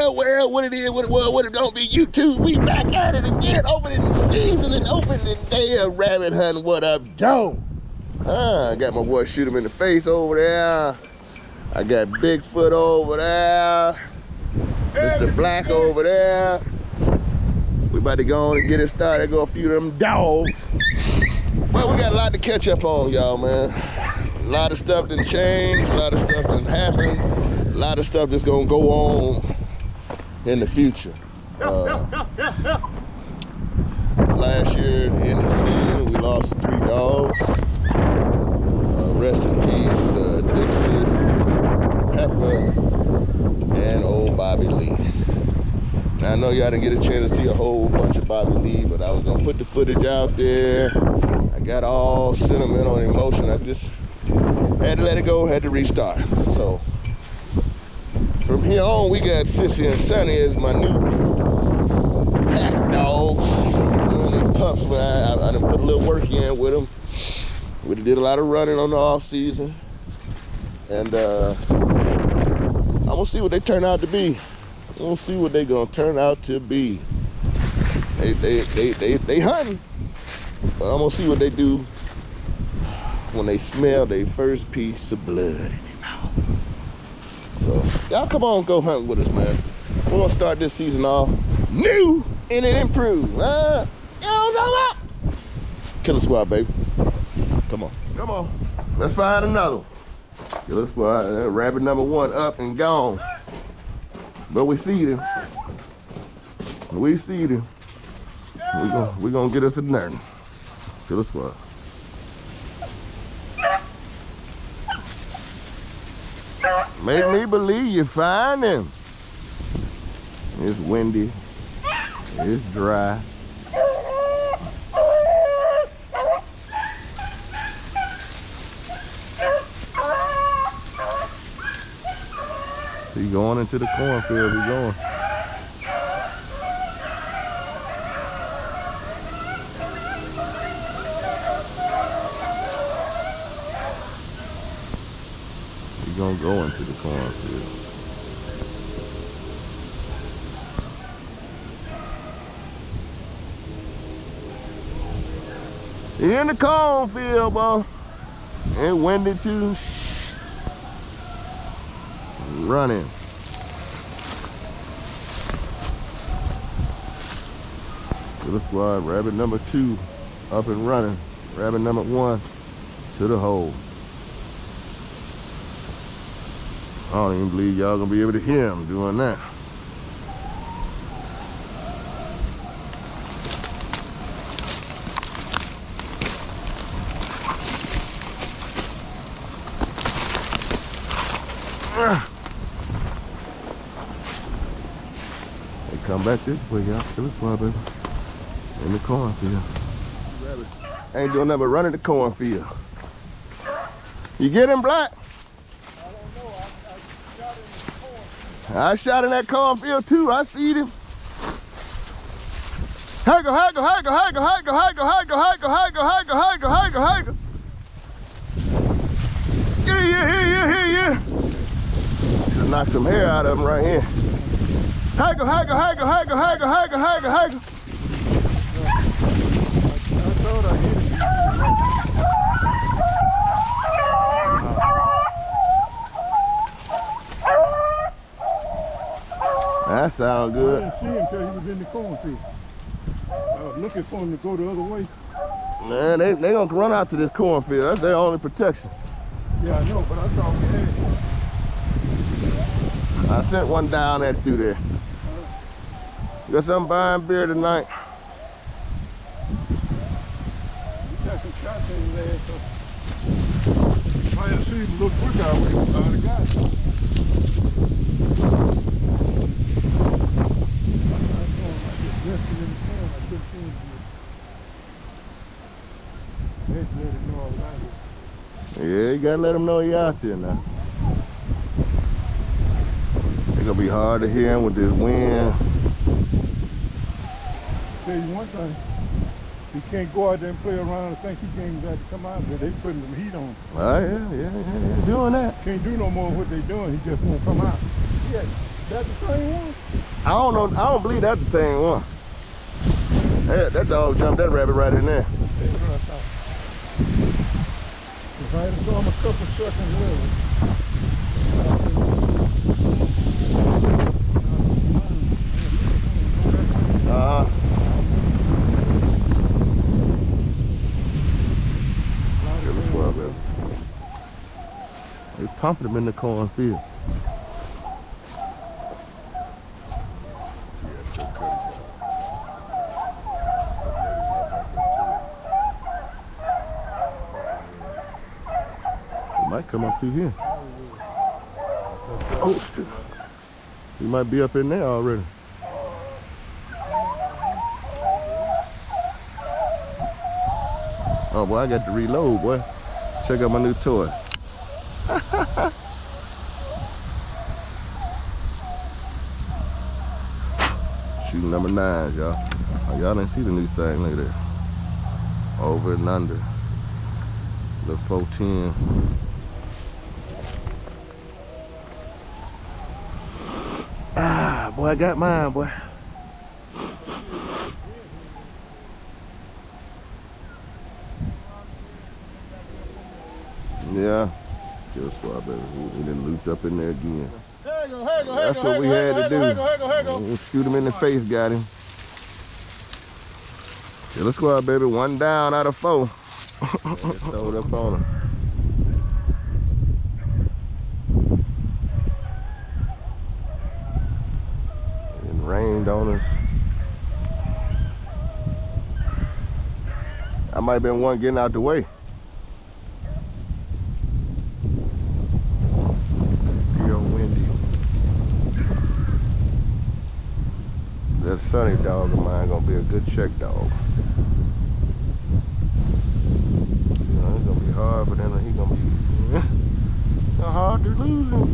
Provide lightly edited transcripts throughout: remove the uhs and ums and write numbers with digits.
tell world what it is, what it was, what it's gonna be. YouTube, we back at it again. Opening season and opening day of rabbit hunting. What up, Joe? I got my boy Shoot him in the face over there. I got Bigfoot over there. Mr. Black over there. We about to go on and get it started. Go a few of them dogs. Well, we got a lot to catch up on, y'all, man. A lot of stuff done changed. A lot of stuff done happened. A lot of stuff that's gonna go on in the future. Last year in the season, we lost 3 dogs. Rest in peace, Dixie, Pepper, and old Bobby Lee. Now, I know y'all didn't get a chance to see a whole bunch of Bobby Lee, but I was gonna put the footage out there. I got all sentimental and emotion. I just had to let it go, had to restart. So from here on, we got Sissy and Sonny as my new pack dogs. These pups, man, I done put a little work in with them. We did a lot of running on the off season, and I'm gonna see what they turn out to be. We'll see what they gonna turn out to be. They hunting, but I'm gonna see what they do when they smell their first piece of blood in their mouth. So y'all come on, go hunt with us, man. We're gonna start this season off new and it improved. Killer Squad, baby. Come on, come on. Let's find another one. Killer Squad, rabbit number 1 up and gone. But we see them. We see them. We're gonna get us a nerd. Killer Squad. Make me believe you find him. It's windy. It's dry. He's going into the cornfield. He's going. He's gonna go into the cornfield. He's in the cornfield, boy. It's windy too. Running. Killer Squad, rabbit number 2 up and running. Rabbit number 1 to the hole. I don't even believe y'all gonna be able to hear him doing that. Come back this way, y'all. Killer Squad, baby. In the cornfield. Ain't doing nothing but running the cornfield. You get him, Black? I don't know. I shot in the corn. I shot in that cornfield too. I see him. Haggle, haggle, haggle, haggle, haggle, haggle, haggle, haggle, haggle, haggle, haggle, haggle, haggle. Yeah. Just knock some hair out of him right here. Haggle, haggle, haggle, haggle, haggle, haggle, haggle, haggle. I thought I hit it. That sounds good. I didn't see him until he was in the cornfield. I was looking for him to go the other way. Man, they gonna run out to this cornfield. That's their only protection. Yeah, I know, but I thought we had him. I sent one down there through there. You got something buying beer tonight? We got some shots in there, so I had to see him look quick out when he was out of the guy. I just rested in the corn. I couldn't see him. They had to let him know I was out here. Yeah, you gotta let them know you're out there now. It's gonna be hard to hear him with this wind. Tell you one thing, he can't go out there and play around and think he can't got to come out there. They putting some heat on him. Oh yeah, doing that. Can't do no more of what they doing. He just won't come out. Yeah. That the same one? I don't know. I don't believe that's the same one. That dog jumped that rabbit right in there. That's what I thought. If I had saw him a couple seconds later. They pumping them in the cornfield. He might come up through here. Oh, shit. He might be up in there already. Oh, boy, I got to reload, boy. Check out my new toy. Shooting number 9, y'all. Oh, y'all didn't see the new thing. Look at that. Over and under. The 410. Ah, boy, I got mine, boy. Yeah. Kill squad, baby. We done looped up in there again. That's what we had to do. We'll shoot him in the face, got him. Kill squad, baby. 1 down out of 4. Throwed up on him. It rained on us. I might have been one getting out the way. That Sunny dog of mine gonna be a good check dog. You know, it's gonna be hard, but then he's gonna be hard to lose him.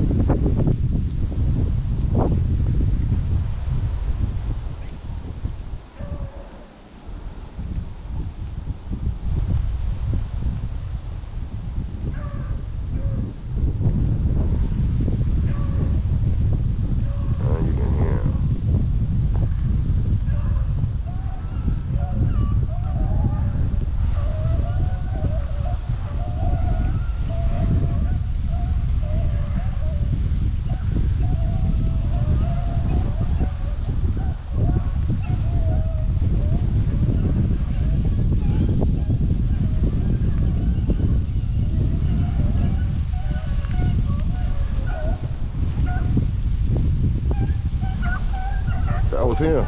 That was him.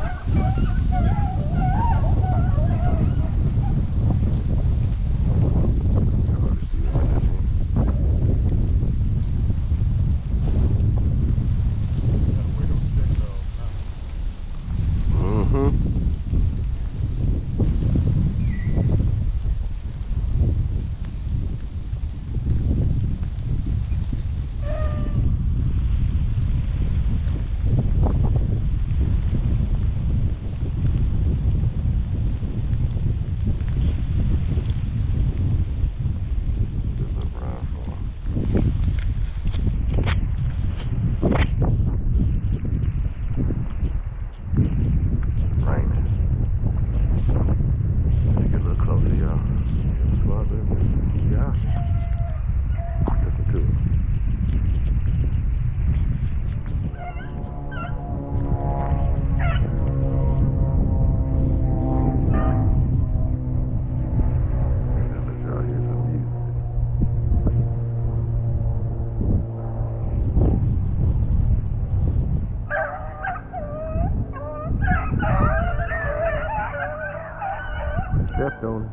Stepped on it.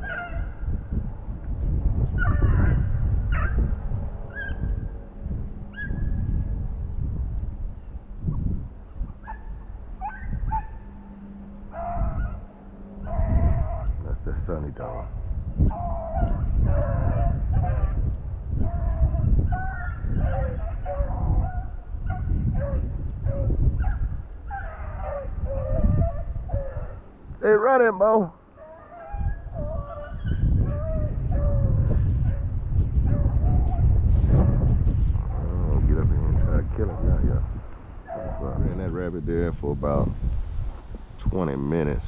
That's the Sunny dog. Hey, running, Bo. Get up here and try to kill him now, yeah. it there for about 20 minutes.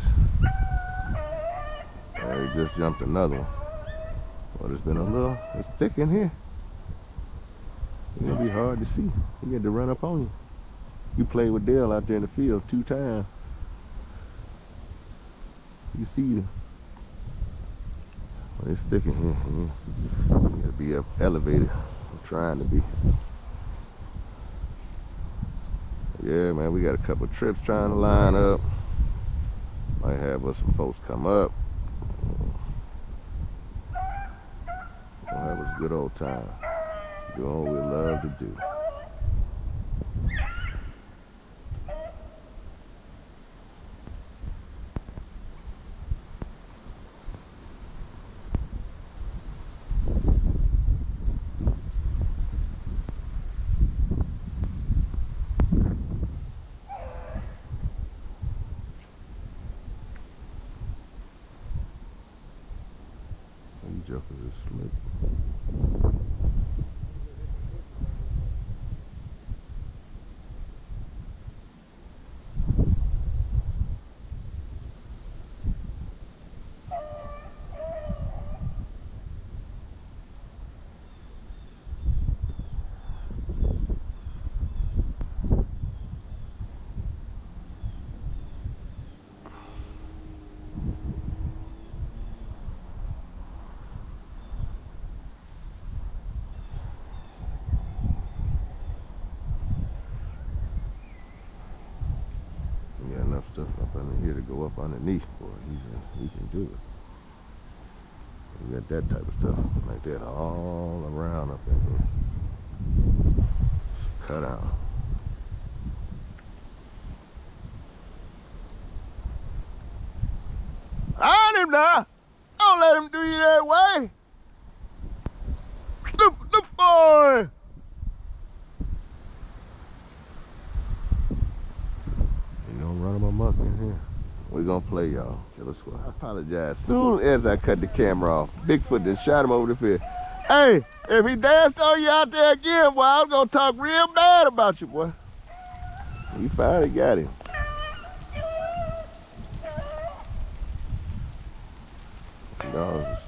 And he just jumped another one. Well, it's been a little, it's thick in here. It's gonna be hard to see. He had to run up on you. You played with Dale out there in the field 2 times. You see it. Well, it's thick in here. You gotta be up elevated. I'm trying to be. Yeah, man, we got a couple trips trying to line up. Might have us some folks come up. We'll have us a good old time. Doing what we love to do. You jokers are slick. We got enough stuff up under here to go up underneath, boy. He can do it. We got that type of stuff like that all around up in here. Cut out. On him now! Don't let him do you that way! The boy! Run him amok in here. We're gonna play, y'all. Killer Squad. I apologize. Soon as I cut the camera off, Bigfoot just shot him over the field. Hey, if he danced on you out there again, boy, I'm gonna talk real bad about you, boy. We finally got him. Dogs,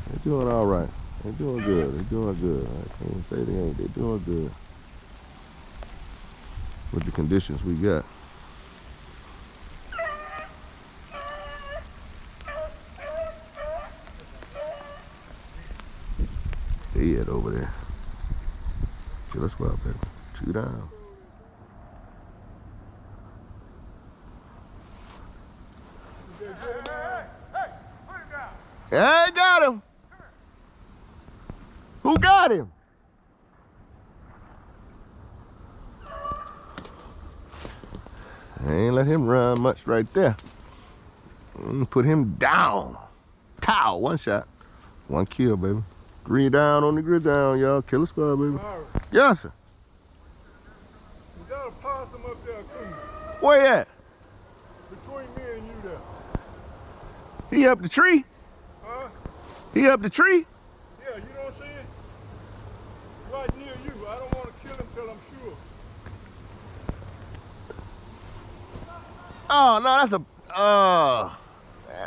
they're doing all right. They're doing good. They're doing good. I can't say they ain't. They're doing good. With the conditions we got. Dead over there. Killer Squad, baby. 2 down. I got him. Who got him? I ain't let him run much right there. Put him down. Towel, 1 shot. 1 kill, baby. 3 down on the grid down, y'all. Killer Squad, baby. Right. Yes, sir. We got a possum up there, too. Where you at? Between me and you there. He up the tree? Huh? He up the tree? Yeah, you don't see it? Right near you. I don't want to kill him till I'm sure. Oh, no,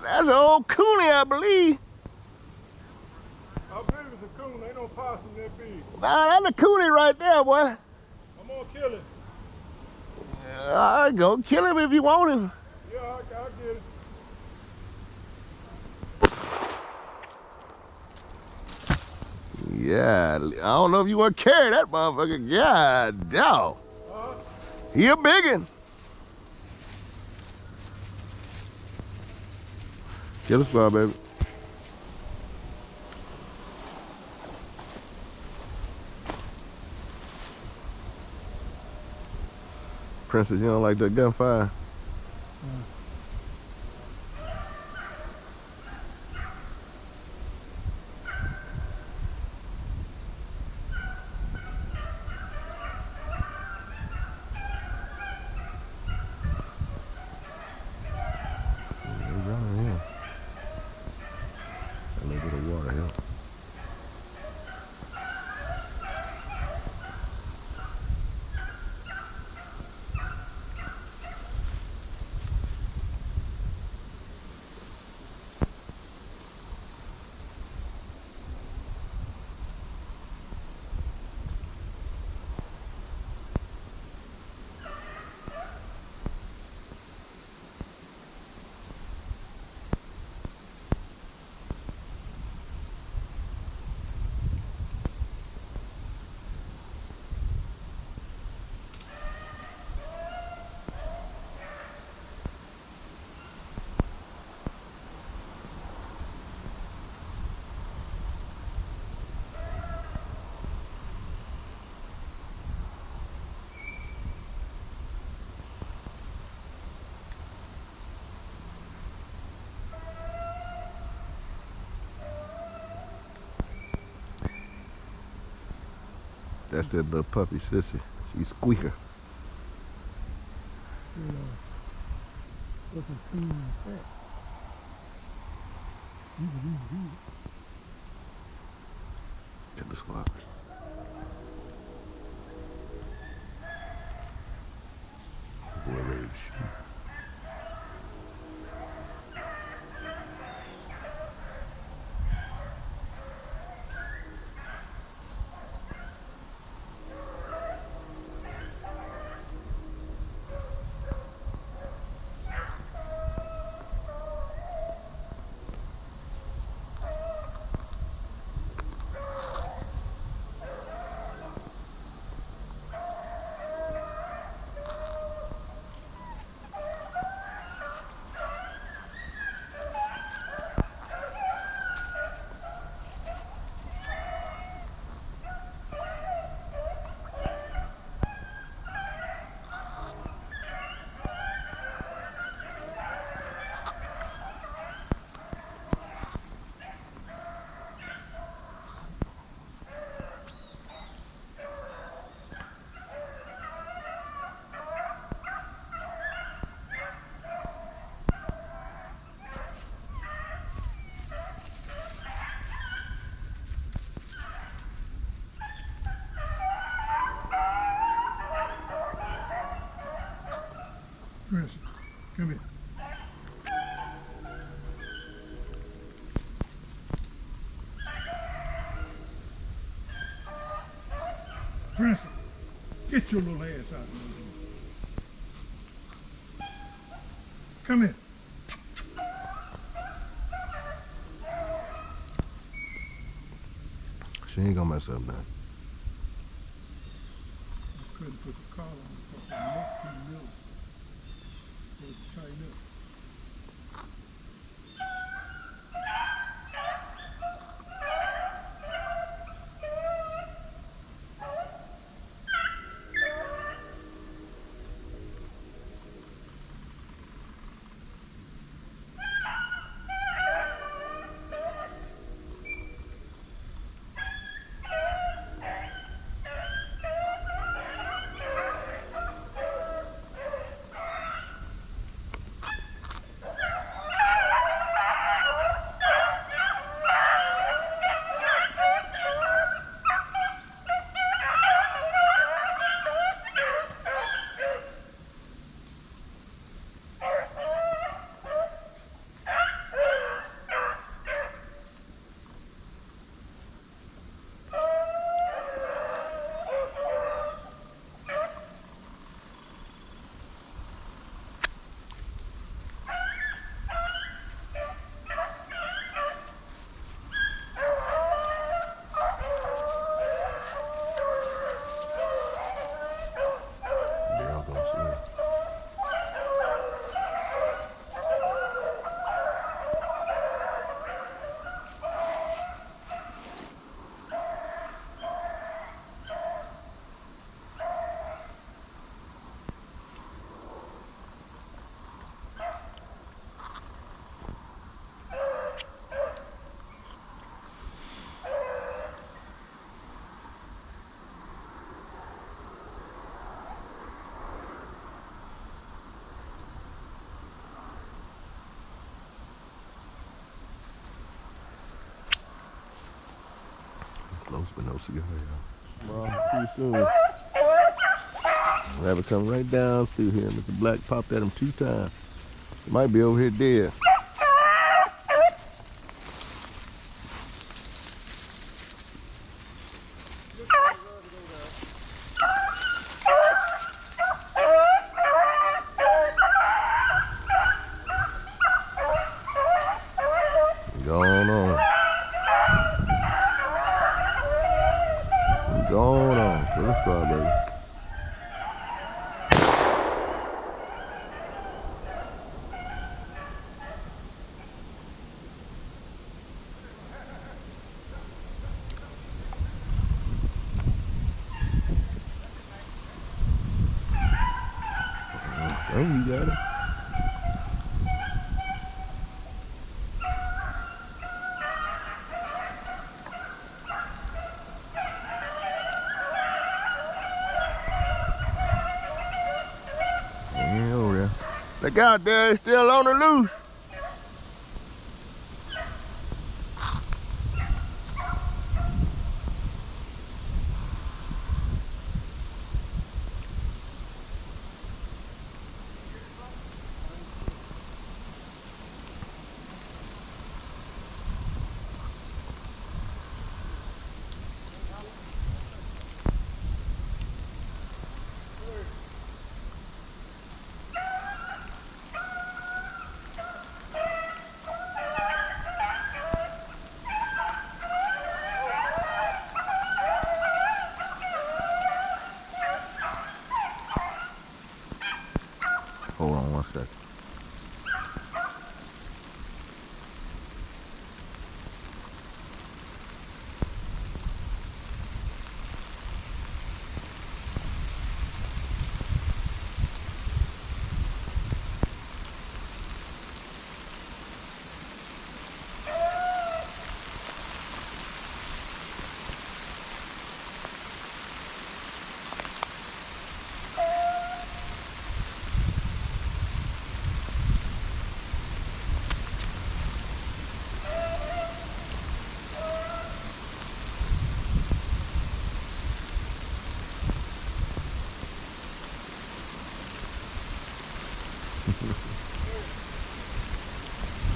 that's an old coonie, I believe. I believe it's a coon. Ain't no possum that big. Nah, that's a coonie right there, boy. I'm gonna kill him. Go kill him if you want him. Yeah, I'll get it. Yeah, I don't know if you want to carry that motherfucker. God, dog. He a biggin'. Killer Squad, baby. Princess, you don't like that gunfire? That's that little puppy sissy. She's squeaker. What's a clean fat? Get the squad. We're ready to shoot. Prince, come here. Prince, get your little ass out of here. Come here. She ain't gonna mess up now. I couldn't put the collar on because the neck too low. So it's tighten up. Close but no cigar, y'all. Well, too soon. Rabbit come right down through here. Mr. Black popped at him 2 times. He might be over here dead. Going on. Going on. For the squad, baby. Oh, you got it. Look out there, it's still on the loose. Hold on one second.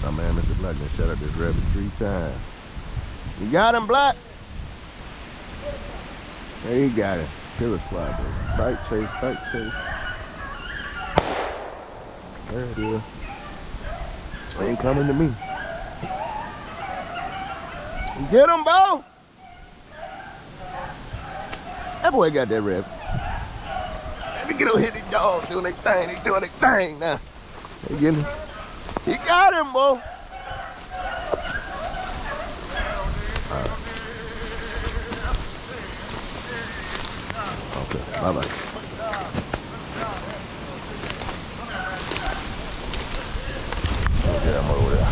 My man, Mr. Black, done shut up this rabbit 3 times. You got him, Black? There you got it. Killer spot, baby. Sight chase, sight chase. There it is. Ain't coming to me. Get him, Bo! That boy got that rabbit. Let me get over here, these dogs doing their thing. They doing their thing now. They getting. He got him, boy. Okay, bye-bye. Okay, I'm over there.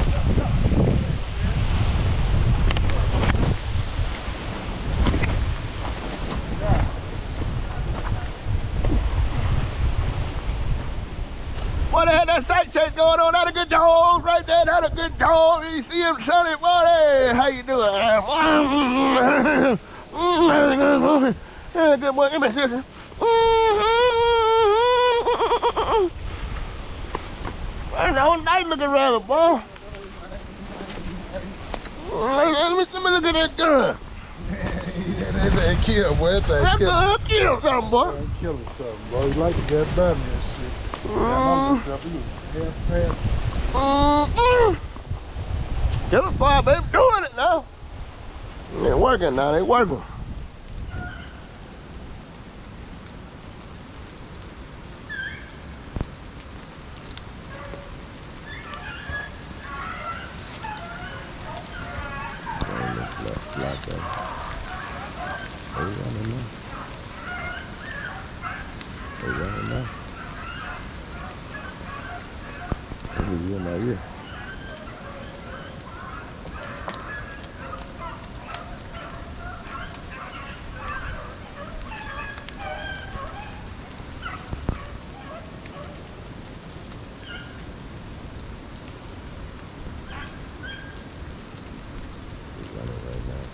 What the hell that sight chase going on? That a good dog right there. That a good dog. You see him, Sonny? Boy, hey, how you doing? Good boy. Give me this. That's a whole nice looking rabbit, boy. Let me look at that gun. That thing kill, boy. That thing kill something, boy. That kill something, boy. You like to get done this shit. Get a fire, baby. Doing it now. They working now. They working. Like that. They running now. They running now. You know, yeah. He's running right now.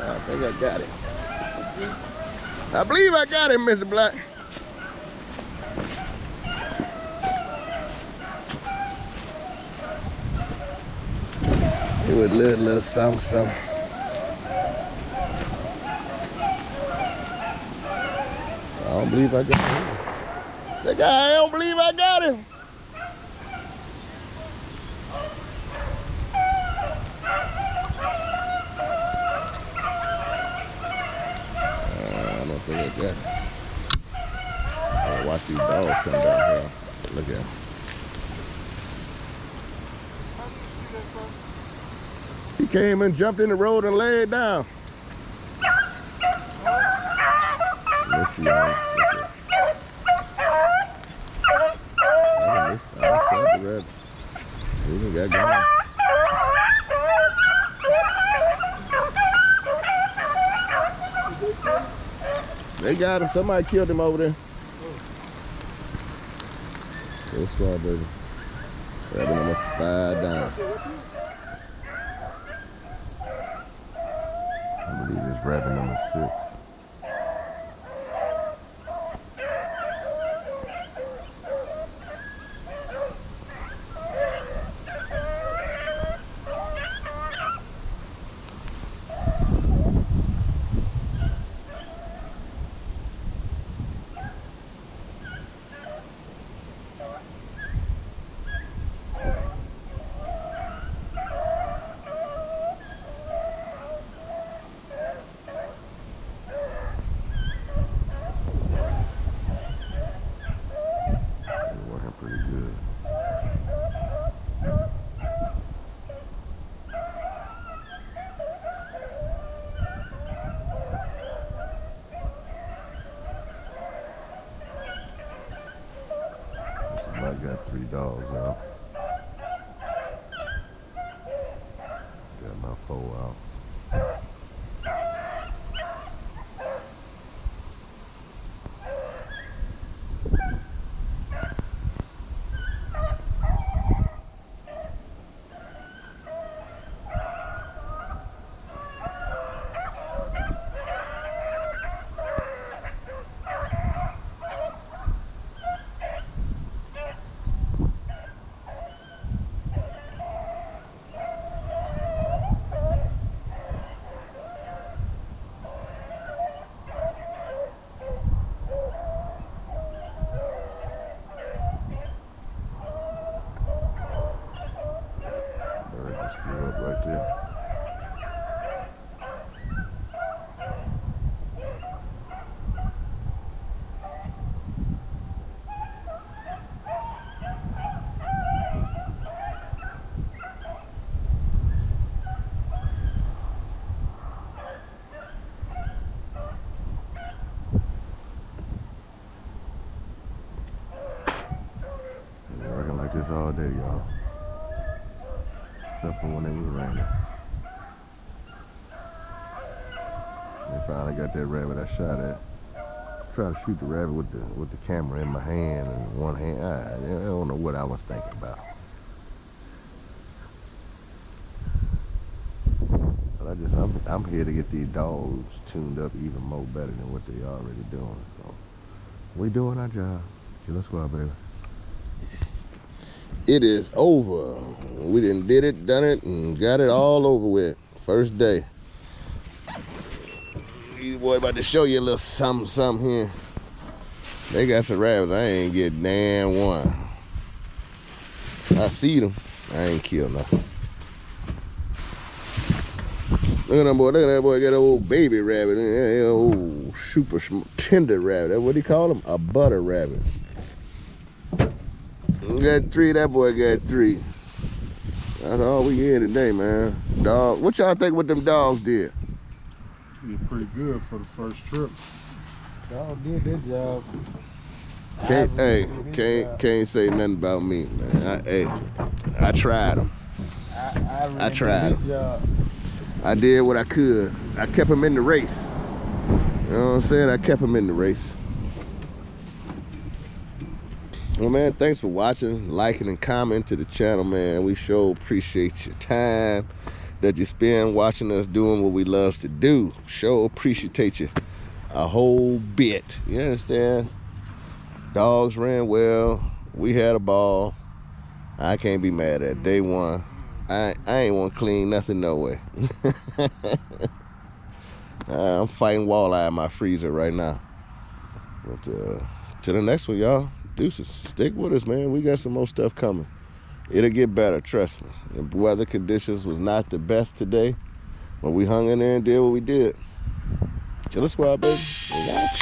I think I got it. I believe I got him, Mr. Black. It was a little something. I don't believe I got him. The guy, I don't believe I got him. I don't think I got him. Watch these dogs come down here. Look at him. He came and jumped in the road and laid down. Let's see, y'all. I saw the rabbit. We even got going. They got him. Somebody killed him over there. Good squad, baby. Rabbit number 5 down. I believe it's rabbit number 6. I got 3 dogs out. Got my 4 out. Right there. Been working like this all day, y'all. Except for when it was raining. They finally got that rabbit I shot at. Try to shoot the rabbit with the camera in my hand and one hand. I don't know what I was thinking about. But I'm here to get these dogs tuned up even more better than what they already doing. So we doing our job. Okay, let's go out, baby. It is over. We done did it, done it, and got it all over with. First day. These boy about to show you a little something here. They got some rabbits. I ain't get damn one. I see them. I ain't killed nothing. Look at that boy. Look at that boy. Got an old baby rabbit. Old super tender rabbit. That's what he call them? A butter rabbit. We got 3, that boy got 3. That's all we get today, man. Dog. What y'all think what them dogs did? Did pretty good for the first trip. Dog did that job. Can't say nothing about me, man. I tried them. I tried them. I did what I could. I kept him in the race. You know what I'm saying? I kept him in the race. Well, man, thanks for watching, liking, and commenting to the channel, man. We sure appreciate your time that you spend watching us doing what we love to do. Sure appreciate you a whole bit. You understand? Dogs ran well. We had a ball. I can't be mad at day one. I ain't want to clean nothing no way. I'm fighting walleye in my freezer right now. But to the next one, y'all. Deuces. Stick with us, man. We got some more stuff coming. It'll get better, trust me. The weather conditions was not the best today, but we hung in there and did what we did. Killer Squad, baby. We got you.